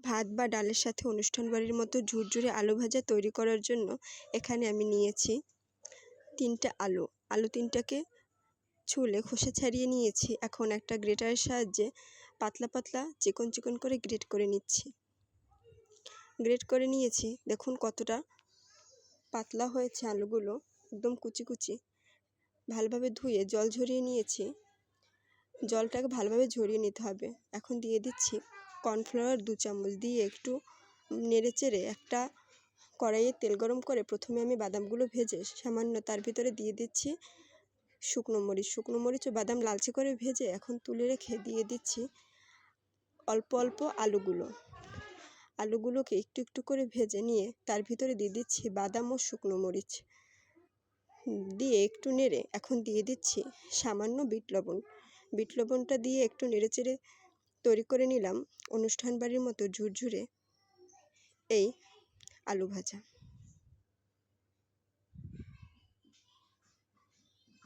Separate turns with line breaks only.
ভাত বা ডালের সাথে অনুষ্ঠান বাড়ির মতো ঝুরঝুরে আলু ভাজা তৈরি করার জন্য এখানে আমি নিয়েছি 3টা আলু। আলু 3টাকে ছুলে খোসা ছাড়িয়ে নিয়েছি। এখন একটা গ্রেটারের সাহায্যে পাতলা পাতলা চিকন চিকন করে গ্রেট করে নিচ্ছি। গ্রেট করে নিয়েছি, দেখুন কতটা পাতলা হয়েছে আলুগুলো, একদম কুচি কুচি। ভালোভাবে ধুয়ে জল ঝরিয়ে নিয়েছি। জলটাকে ভালোভাবে ঝরিয়ে নিতে হবে। এখন দিয়ে দিচ্ছি কর্নফ্লাওয়ার 2 চামচ, দিয়ে একটু নেড়েচেড়ে একটা কড়াইয়ে তেল গরম করে প্রথমে আমি বাদামগুলো ভেজে সামান্য তার ভিতরে দিয়ে দিচ্ছি শুকনো মরিচ ও বাদাম লালচে করে ভেজে এখন তুলে রেখে দিয়ে দিচ্ছি অল্প অল্প আলুগুলোকে একটু একটু করে ভেজে নিয়ে তার ভিতরে দিয়ে দিচ্ছি বাদাম ও শুকনো মরিচ দিয়ে একটু নেড়ে এখন দিয়ে দিচ্ছি সামান্য বিট লবণটা দিয়ে একটু নেড়েচেড়ে তৈরি করে নিলাম অনুষ্ঠান বাড়ির মতো ঝুরঝুরে এই আলু ভাজা।